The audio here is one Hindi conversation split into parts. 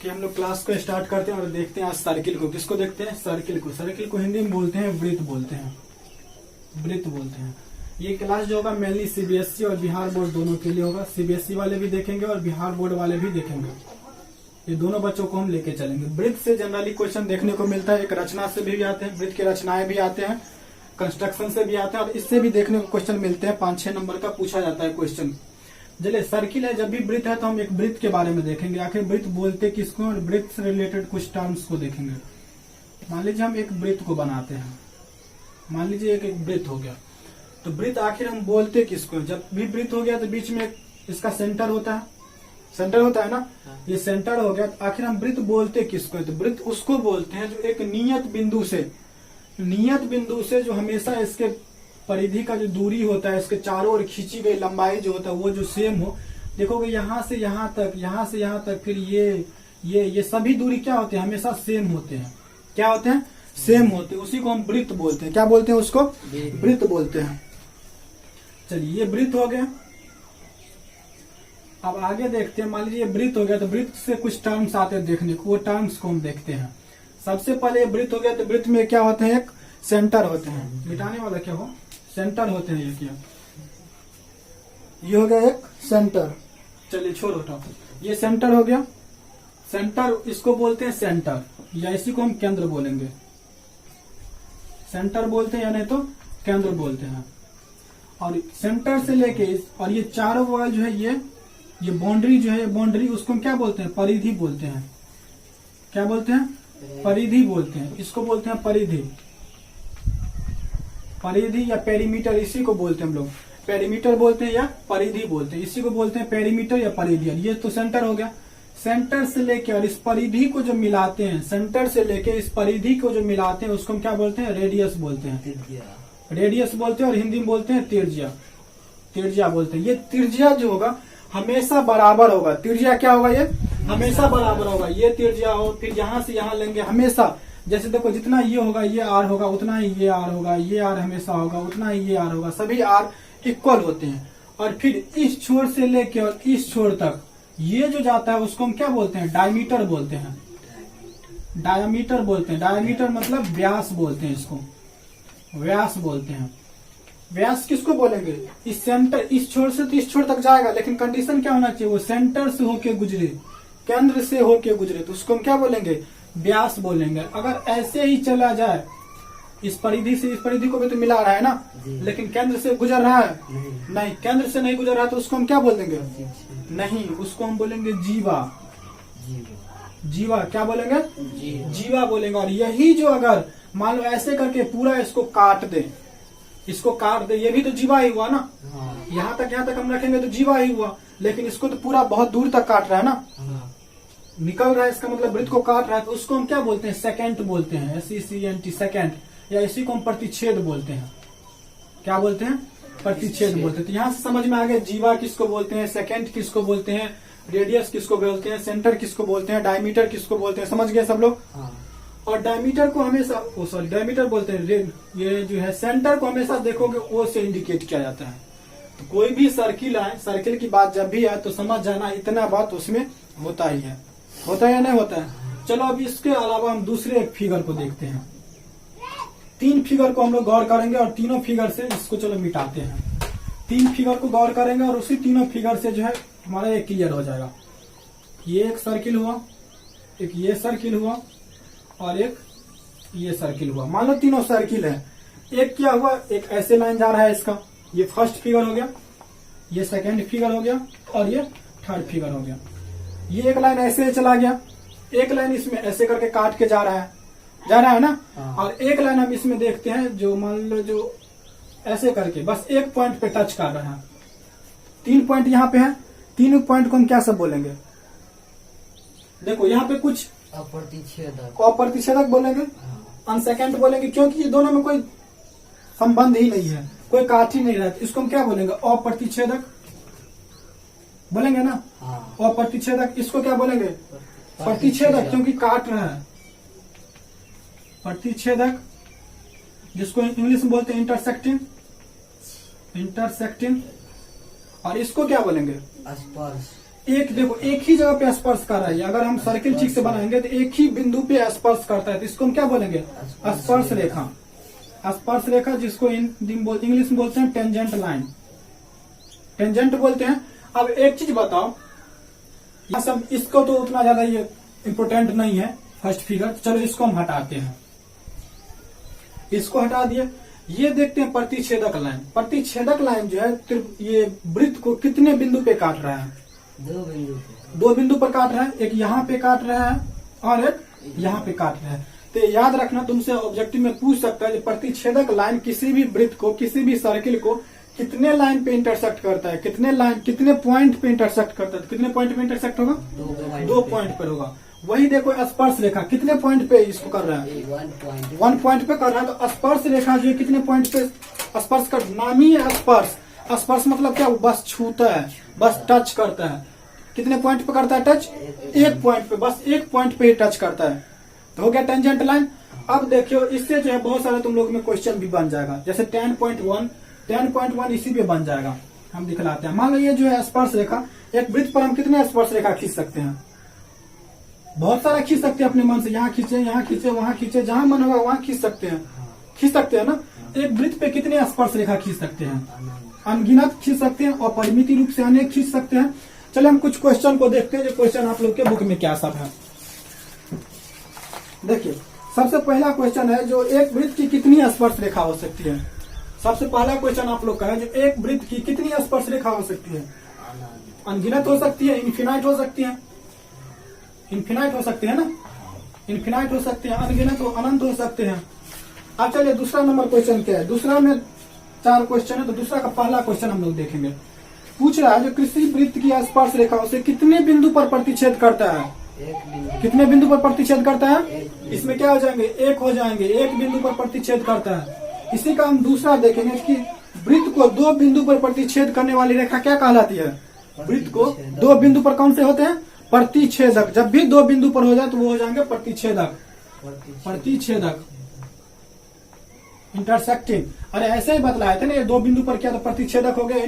कि हम लोग क्लास को स्टार्ट करते हैं और देखते हैं आज सर्किल को। किसको देखते हैं? सर्किल को। सर्किल को हिंदी में बोलते हैं वृत्त बोलते हैं, वृत्त बोलते हैं। ये क्लास जो होगा मेनली सीबीएसई और बिहार बोर्ड दोनों के लिए होगा। सीबीएसई वाले भी देखेंगे और बिहार बोर्ड वाले भी देखेंगे। ये दोनों बच्चों को हम लेके चलेंगे। वृत्त से जनरली क्वेश्चन देखने को मिलता है। एक रचना से भी आते हैं, वृत्त की रचनाएं भी आते हैं, कंस्ट्रक्शन से भी आते हैं और इससे भी देखने को क्वेश्चन मिलते हैं। 5-6 नंबर का पूछा जाता है क्वेश्चन। चलिए, सर्किल है, जब भी वृत्त है तो हम एक वृत्त के बारे में देखेंगे। आखिर वृत्त बोलते किसको और वृत्त से रिलेटेड कुछ टर्म्स को देखेंगे। मान लीजिए हम एक वृत्त को बनाते हैं। मान लीजिए एक वृत्त हो गया, तो वृत्त आखिर हम बोलते किसको? जब भी वृत्त हो गया तो बीच में इसका सेंटर होता है, सेंटर होता है ना। ये सेंटर हो गया तो आखिर हम वृत्त बोलते किसको? तो वृत्त उसको बोलते हैं जो एक नियत बिंदु से जो हमेशा इसके परिधि का जो दूरी होता है, इसके चारों ओर खींची गई लंबाई जो होता है वो जो सेम हो। देखोगे यहाँ से यहाँ तक, यहाँ से यहाँ तक, फिर ये सभी दूरी क्या होते हैं? हमेशा सेम होते हैं। क्या होते हैं? सेम होते हैं। उसी को हम वृत्त बोलते हैं। क्या बोलते हैं उसको? वृत्त बोलते हैं। चलिए, ये वृत्त हो गया। अब आगे देखते हैं। मान लीजिए वृत्त हो गया तो वृत्त से कुछ टर्म्स आते हैं देखने को, वो टर्म्स को हम देखते हैं। सबसे पहले वृत्त हो गया तो वृत्त में क्या होते हैं? एक सेंटर होते हैं। मिटाने वाला क्या हो? सेंटर होते हैं। ये क्या? ये हो गया एक सेंटर। चलिए छोड़ हटाओ, ये सेंटर हो गया। सेंटर इसको बोलते हैं सेंटर, या इसी को हम केंद्र बोलेंगे। सेंटर बोलते हैं या नहीं तो केंद्र बोलते हैं। और सेंटर से लेके और ये चारों बगल जो है, ये बाउंड्री जो है, बाउंड्री उसको हम क्या बोलते हैं? परिधि बोलते हैं। क्या बोलते हैं? परिधि बोलते हैं। इसको बोलते हैं परिधि, परिधि या पेरीमीटर, इसी को बोलते हैं हम लोग। पेरीमीटर बोलते हैं या परिधि बोलते हैं, इसी को बोलते हैं पेरीमीटर या परिधि। ये तो सेंटर हो गया। सेंटर से लेके और इस परिधि को जो मिलाते हैं, सेंटर से लेके इस परिधि को जो मिलाते हैं उसको हम क्या बोलते हैं? रेडियस बोलते हैं। रेडियस बोलते हैं और हिंदी में बोलते हैं त्रिज्या। त्रिज्या बोलते हैं। ये त्रिज्या जो होगा हमेशा बराबर होगा। त्रिज्या क्या होगा? ये हमेशा बराबर होगा। ये त्रिज्या हो, फिर यहाँ से यहाँ लेंगे हमेशा। जैसे देखो, जितना ये होगा ये आर होगा, उतना ही ये आर होगा, ये आर हमेशा होगा, उतना ही ये आर होगा। सभी आर इक्वल होते हैं। और फिर इस छोर से लेके और इस छोर तक ये जो जाता है उसको हम क्या बोलते हैं? डायमीटर बोलते हैं। डायमीटर बोलते हैं। डायमीटर मतलब व्यास बोलते हैं, इसको व्यास बोलते हैं। व्यास किसको बोलेंगे? इस सेंटर, इस छोर से तो इस छोर तक जाएगा, लेकिन कंडीशन क्या होना चाहिए? वो सेंटर से होके गुजरे, केंद्र से होके गुजरे, तो उसको हम क्या बोलेंगे? व्यास बोलेंगे। अगर ऐसे ही चला जाए, इस परिधि से इस परिधि को भी तो मिला रहा है ना, लेकिन केंद्र से गुजर रहा है? नहीं, केंद्र से नहीं गुजर रहा तो उसको हम क्या बोल देंगे? नहीं, उसको हम बोलेंगे जीवा। जीवा क्या बोलेंगे? जीवा बोलेंगे। और यही जो अगर मान लो ऐसे करके पूरा इसको काट दे, इसको काट दे, ये भी तो जीवा ही हुआ ना। यहाँ तक हम रखेंगे तो जीवा ही हुआ, लेकिन इसको तो पूरा बहुत दूर तक काट रहा है ना, निकल रहा है, इसका मतलब वृत्त को काट रहा है। तो उसको हम क्या बोलते हैं? सेकेंट बोलते हैं। SECNT, secant. या इसी को हम प्रतिच्छेद बोलते हैं। क्या बोलते हैं? प्रतिच्छेद बोलते हैं। तो यहाँ से समझ में आ गया जीवा किसको बोलते हैं, सेकेंड किसको बोलते हैं, रेडियस किसको बोलते हैं, सेंटर किसको बोलते हैं, डायमीटर किसको बोलते हैं। समझ गए सब लोग? और डायमीटर को हमेशा डायमीटर बोलते हैं। ये जो है सेंटर को हमेशा देखोगे ओ से इंडिकेट किया जाता है। तो कोई भी सर्किल आए, सर्किल की बात जब भी आए तो समझ जाना इतना बात उसमें होता ही है। होता है या नहीं होता है? चलो अब इसके अलावा हम दूसरे एक फिगर को देखते हैं। 3 फिगर को हम लोग गौर करेंगे और तीनों फिगर से इसको चलो मिटाते हैं। 3 फिगर को गौर करेंगे और उसी तीनों फिगर से जो है हमारा ये क्लियर हो जाएगा। ये एक सर्किल हुआ, एक ये सर्किल हुआ और एक ये सर्किल हुआ। मान लो तीनों सर्किल है। एक क्या हुआ? एक ऐसे लाइन जा रहा है इसका, ये फर्स्ट फिगर हो गया, ये सेकेंड फिगर हो गया और ये थर्ड फिगर हो गया। ये एक लाइन ऐसे चला गया, एक लाइन इसमें ऐसे करके काट के जा रहा है ना। और एक लाइन हम इसमें देखते हैं जो मान लो जो ऐसे करके बस एक पॉइंट पे टच कर रहा है। 3 पॉइंट यहाँ पे है। 3 पॉइंट को हम क्या सब बोलेंगे? देखो यहाँ पे कुछ अप्रतिच्छेदक बोलेंगे, अनसेकेंड बोलेंगे, क्योंकि ये दोनों में कोई संबंध ही नहीं है, कोई काट ही नहीं रहा। इसको हम क्या बोलेंगे? अप्रतिच्छेदक बोलेंगे ना। अप्रतिच्छेदक। इसको क्या बोलेंगे? प्रतिच्छेदक, क्योंकि काट रहा है। प्रतिच्छेदक, जिसको इंग्लिश में बोलते हैं इंटरसेक्टिंग। इंटरसेक्टिंग। और इसको क्या बोलेंगे? एक देखो एक ही जगह पे स्पर्श कर रहा है। अगर हम सर्किल ठीक से बनाएंगे तो एक ही बिंदु पे स्पर्श करता है, तो इसको हम क्या बोलेंगे? स्पर्श रेखा। स्पर्श रेखा जिसको इंग्लिश में बोलते हैं टेंजेंट लाइन, टेंजेंट बोलते हैं। अब एक चीज बताओ, ये सब इसको तो उतना ज्यादा ये इम्पोर्टेंट नहीं है फर्स्ट फिगर, चलो इसको हम हटाते हैं, इसको हटा दिए। ये देखते हैं प्रतिच्छेदक लाइन। प्रतिच्छेदक लाइन जो है ये वृत्त को कितने बिंदु पे काट रहा है? दो बिंदु पर काट रहा है। एक यहाँ पे काट रहा है और एक यहाँ पे काट रहा है। तो याद रखना, तुमसे ऑब्जेक्टिव में पूछ सकता है प्रतिच्छेदक लाइन किसी भी वृत्त को, किसी भी सर्किल को कितने लाइन पे इंटरसेक्ट करता है, कितने पॉइंट पे इंटरसेक्ट करता है। कितने पॉइंट पे इंटरसेक्ट होगा? 2 पॉइंट पर होगा। वही देखो स्पर्श रेखा कितने पॉइंट पे इसको कर रहा है? 1 पॉइंट पे कर रहा है। तो स्पर्श रेखा जो है कितने पॉइंट पे स्पर्श कर, नाम ही है स्पर्श। स्पर्श मतलब क्या? बस छूता है, बस टच करता है। कितने पॉइंट पे करता है टच? 1 पॉइंट पे, बस 1 पॉइंट पे ही टच करता है। तो हो गया टेंजेंट लाइन। अब देखियो इससे जो है बहुत सारे तुम लोग में क्वेश्चन भी बन जाएगा, जैसे 10.1 इसी पे बन जाएगा। हम दिखलाते हैं। मान लो ये जो है स्पर्श रेखा, एक वृत्त पर हम कितने स्पर्श रेखा खींच सकते हैं? बहुत सारा खींच सकते हैं अपने मन से। यहाँ खींचे, वहां खींचे, जहां मन होगा वहां खींच सकते हैं ना। एक वृत्त पे कितने स्पर्श रेखा खींच सकते हैं? अनगिनत खींच सकते हैं और परिमिति रूप से अनेक खींच सकते हैं। चले हम कुछ क्वेश्चन को देखते हैं, जो क्वेश्चन आप लोग के बुक में क्या सब है। देखिए सबसे पहला क्वेश्चन है, जो एक वृत्त की कितनी स्पर्श रेखा हो सकती है? सबसे पहला क्वेश्चन आप लोग का है, जो एक वृत्त की कितनी स्पर्श रेखा हो सकती है? अनगिनत हो सकती है, इन्फिनाइट हो सकती है। इन्फिनाइट हो सकते हैं ना, इन्फिनाइट हो सकते हैं, अनगिनत हो, अनंत हो सकते हैं। अब चलिए दूसरा नंबर क्वेश्चन क्या है। दूसरा में 4 क्वेश्चन है, तो दूसरा का पहला क्वेश्चन हम लोग देखेंगे। पूछ रहा है जो किसी वृत्त की स्पर्श रेखा उसे कितने बिंदु पर प्रतिच्छेद करता है? कितने बिंदु पर प्रतिच्छेद करता है? इसमें क्या हो जाएंगे? 1 हो जाएंगे। 1 बिंदु पर प्रतिच्छेद करता है। इसी का हम दूसरा देखेंगे कि वृत्त को 2 बिंदु पर प्रतिच्छेद करने वाली रेखा क्या कहलाती है? वृत्त को 2 बिंदु पर कौन से होते हैं? प्रतिच्छेदक। जब भी 2 बिंदु पर हो जाए तो वो हो जाएंगे प्रतिच्छेदक। प्रतिच्छेदक, इंटरसेक्टिंग। अरे ऐसे ही बतलाए थे ना, ये 2 बिंदु पर क्या? तो प्रतिच्छेदक हो गया,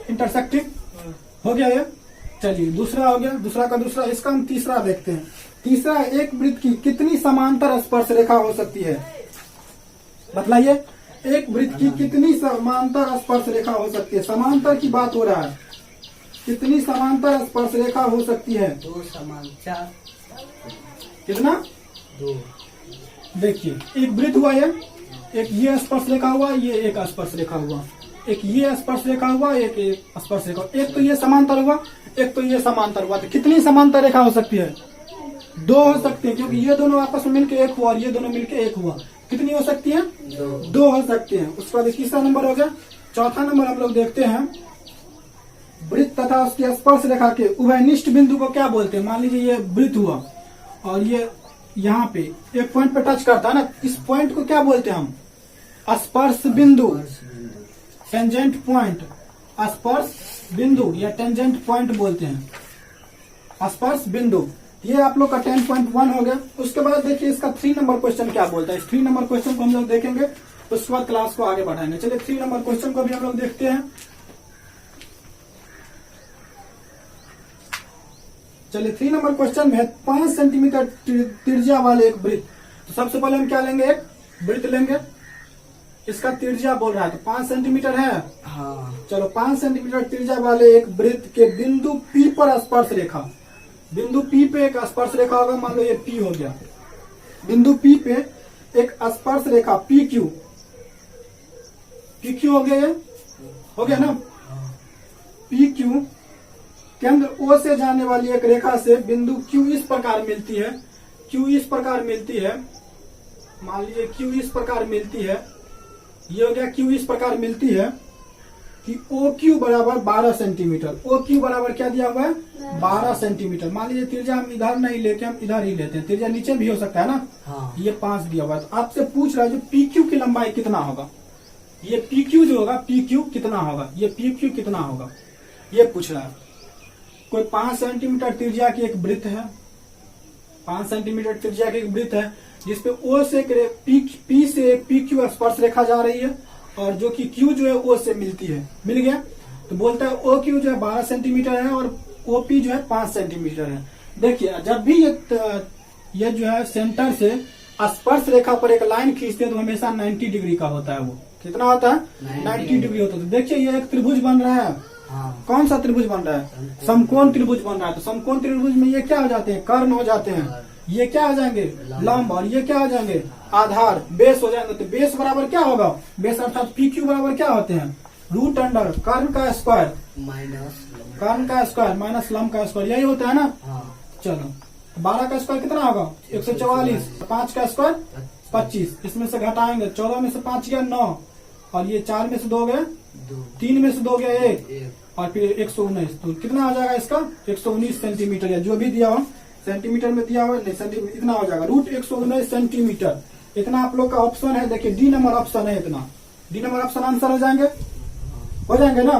इंटरसेक्टिंग हो गया ये। चलिए दूसरा हो गया, दूसरा का दूसरा। इसका हम तीसरा देखते हैं। तीसरा, एक वृत्त की कितनी समांतर स्पर्श रेखा हो सकती है? बतलाइए, एक वृत्त की कितनी समांतर स्पर्श रेखा हो सकती है? समांतर की बात हो रहा है। कितनी समांतर स्पर्श रेखा हो सकती है? 2 समांतर। कितना? 2। देखिए एक वृत्त हुआ, एक ये स्पर्श रेखा हुआ, ये एक स्पर्श रेखा हुआ, एक ये स्पर्श रेखा हुआ, एक स्पर्श रेखा। एक तो ये समांतर हुआ, एक तो ये समांतर हुआ। तो कितनी समांतर रेखा हो सकती है? 2 हो सकती है, क्योंकि ये दोनों आपस में मिलकर 1 हुआ और ये दोनों मिलकर 1 हुआ। कितनी हो सकती है? 2 हो सकती है। उसके बाद तीसरा नंबर हो गया। चौथा नंबर हम लोग देखते हैं, वृत्त तथा उसकी स्पर्श रेखा के उभयनिष्ठ बिंदु को क्या बोलते हैं? मान लीजिए ये वृत्त हुआ और ये यहाँ पे एक पॉइंट पे टच करता है ना, इस पॉइंट को क्या बोलते हैं हम? स्पर्श बिंदु, टेंजेंट पॉइंट। स्पर्श बिंदु या टेंजेंट पॉइंट बोलते हैं, स्पर्श बिंदु। ये आप लोग का 10.1 हो गया। उसके बाद देखिए इसका 3 नंबर क्वेश्चन क्या बोलता है। इस 3 नंबर क्वेश्चन को हम लोग देखेंगे, उसके बाद क्लास को आगे बढ़ाएंगे। चलिए 3 नंबर क्वेश्चन को भी हम लोग देखते हैं। चलिए 3 नंबर क्वेश्चन में 5 सेंटीमीटर त्रिज्या वाले एक वृत्त। तो सबसे पहले हम क्या लेंगे? एक वृत्त लेंगे, इसका त्रिज्या बोल रहा है, तो 5 सेंटीमीटर है। हाँ। चलो 5 सेंटीमीटर त्रिज्या वाले एक वृत्त के बिंदु P पर स्पर्श रेखा, बिंदु P पे एक स्पर्श रेखा होगा। मान लो ये P हो गया, बिंदु P पे एक स्पर्श रेखा PQ हो गया, ये हो गया ना। PQ केंद्र O से जाने वाली एक रेखा से बिंदु Q इस प्रकार मिलती है, Q इस प्रकार मिलती है। मान लीजिए Q इस प्रकार मिलती है, ये हो गया Q इस प्रकार मिलती है कि OQ बराबर 12 सेंटीमीटर। OQ बराबर क्या दिया हुआ है? 12 सेंटीमीटर। मान लीजिए त्रिज्या हम इधर नहीं लेके हम इधर ही लेते हैं, त्रिज्या नीचे भी हो सकता है ना। हाँ। ये 5 दिया हुआ है। तो आपसे पूछ रहा है जो PQ की लंबाई कितना होगा? ये PQ जो होगा, PQ कितना होगा? ये PQ कितना होगा ये पूछ रहा है। कोई 5 सेंटीमीटर त्रिज्या की एक वृत्त है, 5 सेंटीमीटर त्रिज्या की एक वृत्त है जिसपे O से P से एक PQ स्पर्श रेखा जा रही है और जो कि Q जो है O से मिलती है, मिल गया। तो बोलता है OQ जो है 12 सेंटीमीटर है और ओपी जो है 5 सेंटीमीटर है। देखिए जब भी ये जो है सेंटर से स्पर्श रेखा पर एक लाइन खींचते हैं तो हमेशा 90 डिग्री का होता है। वो कितना होता है? 90 डिग्री होता है। तो देखिए ये एक त्रिभुज बन रहा है। हाँ। कौन सा त्रिभुज बन रहा है? समकोण त्रिभुज बन रहा है। तो समकोण त्रिभुज में ये क्या हो जाते हैं? कर्ण हो जाते हैं। ये क्या हो जाएंगे? लंब। और ये क्या हो जाएंगे? आधार, बेस हो जाएंगे। तो बेस बराबर क्या होगा? बेस अर्थात PQ बराबर क्या होते हैं? रूट अंडर कर्ण का स्क्वायर माइनस कर्ण का स्क्वायर माइनस लंब का स्क्वायर, यही होता है ना। हाँ। चलो 12 का स्क्वायर कितना होगा? 144। 5 का स्क्वायर 25। इसमें से घटाएंगे 14 में से 5 गया 9, और ये 4 में से 2 गए 3 में से 2 गया 1, और फिर 119। तो कितना आ जाएगा इसका? 119 सेंटीमीटर, या जो भी दिया हो सेंटीमीटर में दिया हुआ नहीं, सेंटीमीटर इतना हो जाएगा। Root 119 centimetre. इतना आप लोग का ऑप्शन है। देखिए डी नंबर ऑप्शन है। इतना डी नंबर ऑप्शन आंसर हो जाएंगे ना।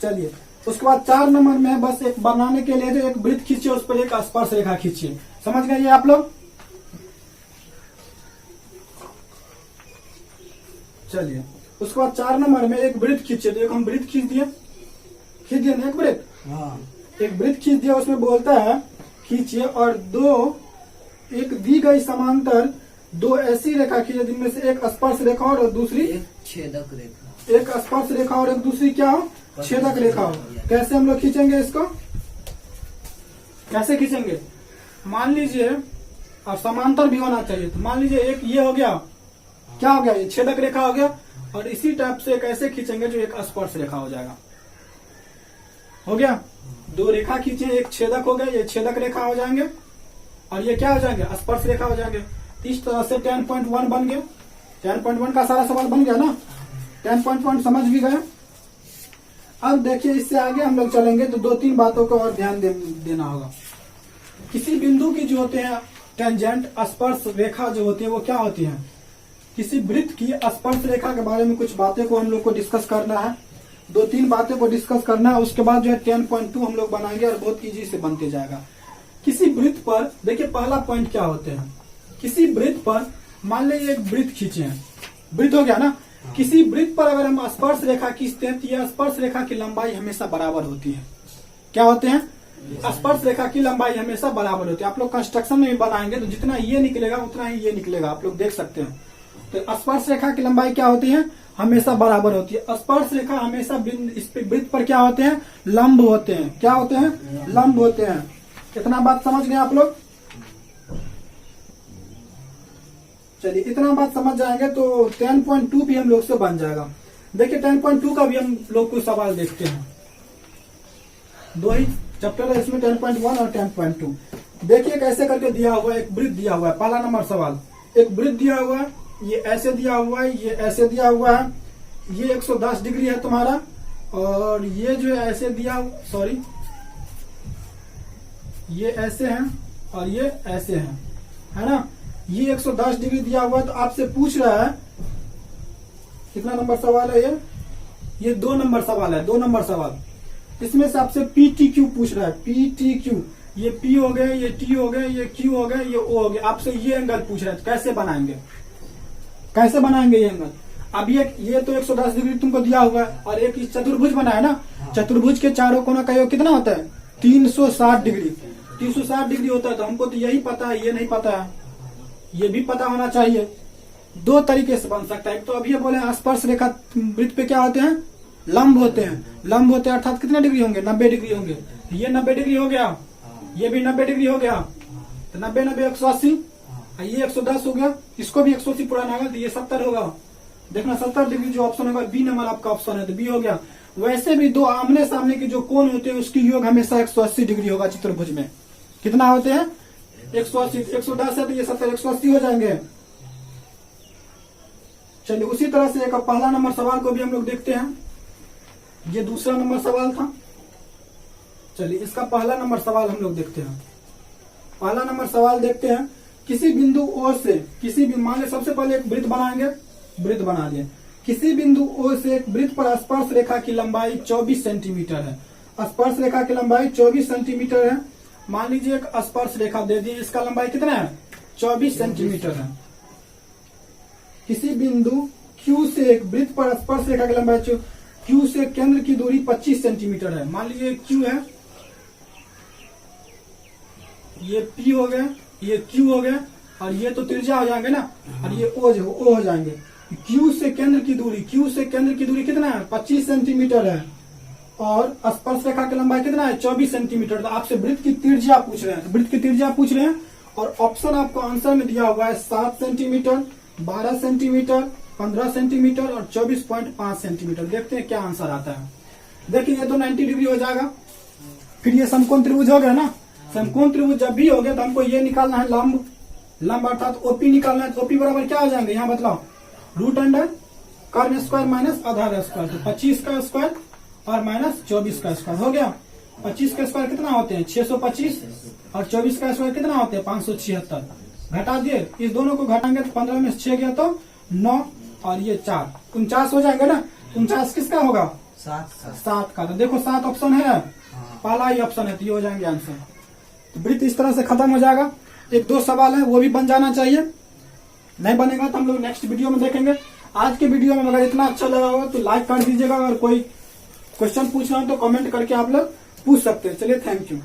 चलिए उसके बाद 4 नंबर में बस एक बनाने के लिए जो एक वृत्त खींचिए, उस पर एक स्पर्श रेखा खींचिए। समझ गए ये आप लोग? चलिए उसके बाद 4 नंबर में एक वृत्त खींचिए। तो एक हम वृत्त खींच दिए ना, एक वृत्त। हाँ। एक वृत्त खींच दिया, उसमें बोलता है खींचिए और एक दी गई समांतर 2 ऐसी रेखा खींचे जिनमें से एक स्पर्श रेखा और दूसरी एक छेदक रेखा। एक स्पर्श रेखा और एक दूसरी क्या हो? छेदक रेखा हो। कैसे हम लोग खींचेंगे इसको? कैसे खींचेंगे? मान लीजिए, और समांतर भी होना चाहिए। तो मान लीजिए एक ये हो गया, क्या हो गया? ये छेदक रेखा हो गया। और इसी टाइप से कैसे खींचेंगे जो एक स्पर्श रेखा हो जाएगा। हो गया? 2 रेखा खींचे, एक छेदक हो गया, ये छेदक रेखा हो जाएंगे, और ये क्या हो जाएंगे? स्पर्श रेखा हो जाएंगे। इस तरह से 10.1 बन गया। 10.1 का सारा सवाल बन गया ना। 10.1 समझ भी गए। अब देखिए इससे आगे हम लोग चलेंगे तो 2-3 बातों को और ध्यान देना होगा। किसी बिंदु की जो होते हैं टेंजेंट, स्पर्श रेखा जो होती है वो क्या होती है? किसी वृत्त की स्पर्श रेखा के बारे में कुछ बातें को हम लोग को डिस्कस करना है। 2-3 बातें को डिस्कस करना है। उसके बाद जो है 10.2 हम लोग बनाएंगे और बहुत इजी से बनते जाएगा। किसी वृत्त पर देखिए पहला पॉइंट क्या होते हैं? किसी वृत्त पर मान लीजिए एक वृत्त खींचे हैं, वृत्त हो गया ना। किसी वृत्त पर अगर हम स्पर्श रेखा खींचते हैं तो यह स्पर्श रेखा की लंबाई हमेशा बराबर होती है। क्या होते हैं? स्पर्श रेखा की लंबाई हमेशा बराबर होती है। आप लोग कंस्ट्रक्शन में भी बनाएंगे तो जितना ये निकलेगा उतना ही ये निकलेगा, आप लोग देख सकते हैं। तो स्पर्श रेखा की लंबाई क्या होती है? हमेशा बराबर होती है। स्पर्श रेखा हमेशा इस वृत्त पर क्या होते हैं? लंब होते हैं। क्या होते हैं? लंब होते हैं। इतना बात समझ गए आप लोग? चलिए इतना बात समझ जाएंगे तो 10.2 भी हम लोग से बन जाएगा। देखिए 10.2 का भी हम लोग को सवाल देखते हैं। 2 ही चैप्टर है इसमें, 10.1 और 10.2। देखिए कैसे करके दिया हुआ है। एक वृत्त दिया हुआ है। पहला नंबर सवाल, एक वृत्त दिया हुआ है, ये ऐसे दिया हुआ है, ये ऐसे दिया हुआ है, ये 110 डिग्री है तुम्हारा, और ये जो है ऐसे दिया, सॉरी ये ऐसे हैं और ये ऐसे हैं, है ना। ये 110 डिग्री दिया हुआ है। तो आपसे पूछ रहा है कितना नंबर सवाल है ये 2 नंबर सवाल है। 2 नंबर सवाल, इसमें से आपसे PTQ पूछ रहा है। PTQ, ये P हो गए, ये T हो गए, ये Q हो गए, ये O हो गए। आपसे ये एंगल पूछ रहा है। कैसे बनाएंगे? कैसे बनाएंगे ये एंगल? अब ये तो 110 डिग्री तुमको दिया हुआ है, और एक चतुर्भुज बना है ना। चतुर्भुज के चारों कोना का योग कितना होता है? 360 डिग्री। 360 डिग्री होता है। तो हमको तो यही पता है, ये नहीं पता है, ये भी पता होना चाहिए। 2 तरीके से बन सकता है। तो अभी ये बोले स्पर्श रेखा वृत्त पे क्या होते हैं? लंब होते हैं। लंब होते हैं अर्थात कितने डिग्री होंगे? 90 डिग्री होंगे। ये 90 डिग्री हो गया, ये भी 90 डिग्री हो गया। तो 90 90 180, ये 110 हो गया। इसको भी 180 पुराना होगा तो ये 70 होगा। देखना 70 डिग्री जो ऑप्शन होगा बी नंबर आपका ऑप्शन है, तो बी हो गया। वैसे भी 2 आमने सामने के जो कोण होते हैं उसकी योग हमेशा 180 डिग्री होगा चतुर्भुज में। कितना होते हैं? 180। 110 है तो ये 70 180 हो जाएंगे। चलिए उसी तरह से एक पहला नंबर सवाल को भी हम लोग देखते हैं। ये दूसरा नंबर सवाल था। चलिए इसका पहला नंबर सवाल हम लोग देखते हैं। पहला नंबर सवाल देखते हैं। किसी बिंदु O से किसी भी, मान ले सबसे पहले एक वृत्त बनाएंगे। वृत्त बना लिए। किसी बिंदु O से एक वृत्त पर स्पर्श रेखा की लंबाई 24 सेंटीमीटर है। स्पर्श रेखा की लंबाई 24 सेंटीमीटर है। मान लीजिए एक स्पर्श रेखा दे दी, इसका लंबाई कितना है? 24 सेंटीमीटर है। किसी बिंदु Q से एक वृत्त पर स्पर्श रेखा की लंबाई Q से केंद्र की दूरी 25 सेंटीमीटर है। मान लीजिए Q है, ये P हो गया, ये Q हो गया, और ये तो त्रिज्या हो जाएंगे ना, और ये O हो जाएंगे। Q से केंद्र की दूरी कितना है? 25 सेंटीमीटर है, और स्पर्श रेखा की लंबाई कितना है? 24 सेंटीमीटर। तो आपसे वृत्त की त्रिज्या पूछ रहे हैं, तो वृत्त की त्रिज्या पूछ रहे हैं, और ऑप्शन आपको आंसर में दिया हुआ है 7 सेंटीमीटर, 12 सेंटीमीटर, 15 सेंटीमीटर और 24.5 सेंटीमीटर। देखते हैं क्या आंसर आता है। देखिए ये तो 90 डिग्री हो जाएगा। फिर ये समकोण त्रिभुज हो गया ना। समकोण त्रिभुज जब भी हो गया तो हमको ये निकालना है लंब अर्थात ओपी निकालना है। तो ओपी बराबर क्या हो जाएंगे यहाँ बतलाओ? रूट अंडर कर्न स्क्वायर माइनस आधार स्क्वायर। तो 25 का स्क्वायर और माइनस 24 का स्क्वायर हो गया। 25 का स्क्वायर कितना होते हैं? 625, और 24 का स्क्वायर कितना होते हैं? 576। घटा दिए, इस दोनों को घटाएंगे तो 15 में 6 गया तो 9, और ये 4, 49 हो जाएंगे ना। 49 किसका होगा? 7 का। तो देखो 7 ऑप्शन है, पहला ही ऑप्शन है, तो ये हो जाएंगे आंसर। तो वृत्त इस तरह से खत्म हो जाएगा। एक दो सवाल है वो भी बन जाना चाहिए, नहीं बनेगा तो हम लोग नेक्स्ट वीडियो में देखेंगे। आज के वीडियो में अगर इतना अच्छा लगा होगा तो लाइक कर दीजिएगा, और कोई क्वेश्चन पूछना हो तो कमेंट करके आप लोग पूछ सकते हैं। चलिए, थैंक यू।